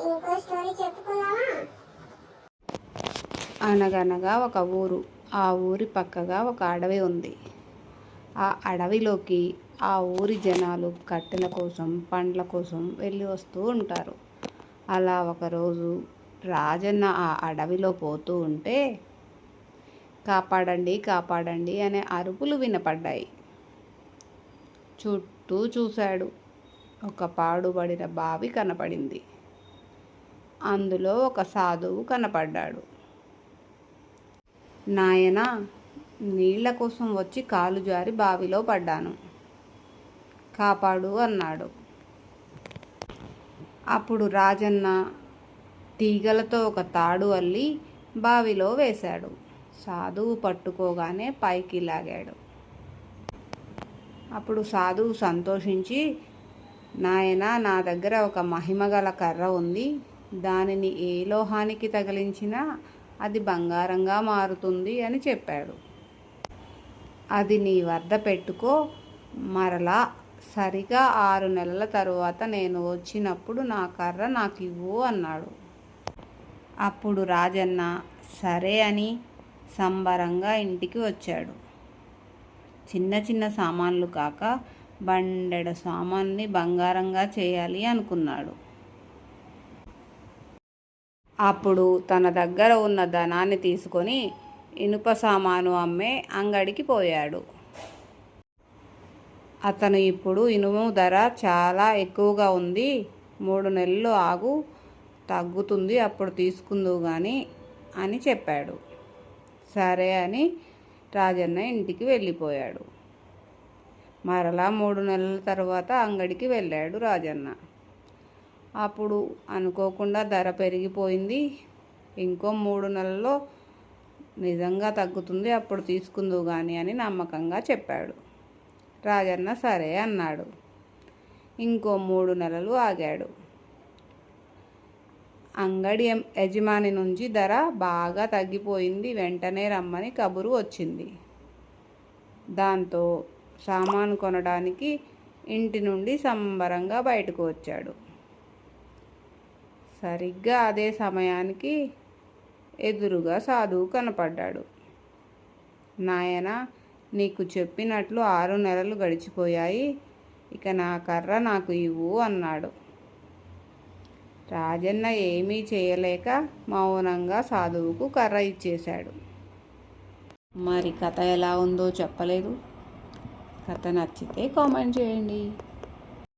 ఇంకో స్టోరీ చెప్పుకుందామా? అనగనగా ఒక ఊరు. ఆ ఊరి పక్కగా ఒక అడవి ఉంది. ఆ అడవిలోకి ఆ ఊరి జనాలు కట్టెల కోసం, పండ్ల కోసం వెళ్ళి వస్తూ ఉంటారు. అలా ఒకరోజు రాజన్న ఆ అడవిలో పోతూ ఉంటే, కాపాడండి కాపాడండి అనే అరుపులు వినపడ్డాయి. చుట్టూ చూశాడు. ఒక పాడుబడిన బావి కనపడింది. అందులో ఒక సాధువు కనపడ్డాడు. నాయనా, నీళ్ల కోసం వచ్చి కాలు జారి బావిలో పడ్డాను, కాపాడు అన్నాడు. అప్పుడు రాజన్న తీగలతో ఒక తాడు అల్లి బావిలో వేశాడు. సాధువు పట్టుకోగానే పైకి లాగాడు. అప్పుడు సాధువు సంతోషించి, నాయనా, నా దగ్గర ఒక మహిమగల కర్ర ఉంది. దానిని ఏ లోహానికి తగిలించినా అది బంగారంగా మారుతుంది అని చెప్పాడు. అది నీ వద్ద పెట్టుకో. మరలా సరిగా 6 నెలల తరువాత నేను వచ్చినప్పుడు నా కర్ర నాకు ఇవ్వు అన్నాడు. అప్పుడు రాజన్న సరే అని సంబరంగా ఇంటికి వచ్చాడు. చిన్న చిన్న సామాన్లు కాక బండెడు సామాన్ని బంగారంగా చేయాలి అనుకున్నాడు. అప్పుడు తన దగ్గర ఉన్న ధనాన్ని తీసుకొని ఇనుప సామాను అమ్మే అంగడికి పోయాడు. అతను ఇప్పుడు ఇనుము ధర చాలా ఎక్కువగా ఉంది, 3 నెలలు ఆగు, తగ్గుతుంది, అప్పుడు తీసుకుందువు గాని అని చెప్పాడు. సరే అని రాజన్న ఇంటికి వెళ్ళిపోయాడు. మరలా 3 నెలల తర్వాత అంగడికి వెళ్ళాడు రాజన్న. అప్పుడు అనుకోకుండా ధర పెరిగిపోయింది. ఇంకో 3 నెలల్లో నిజంగా తగ్గుతుంది, అప్పుడు తీసుకుందువు కానీ అని నమ్మకంగా చెప్పాడు. రాజన్న సరే అన్నాడు. ఇంకో 3 నెలలు ఆగాడు. అంగడి యజమాని నుంచి ధర బాగా తగ్గిపోయింది, వెంటనే రమ్మని కబురు వచ్చింది. దాంతో సామాను కొనడానికి ఇంటి నుండి సంబరంగా బయటకు వచ్చాడు. సరిగ్గా అదే సమయానికి ఎదురుగా సాధువు కనపడ్డాడు. నాయనా, నీకు చెప్పినట్లు 6 నెలలు గడిచిపోయాయి, ఇక నా కర్ర నాకు ఇవ్వు అన్నాడు. రాజన్న ఏమీ చేయలేక మౌనంగా సాధువుకు కర్ర ఇచ్చేశాడు. మరి కథ ఎలా ఉందో చెప్పలేదు. కథ నచ్చితే కామెంట్ చేయండి.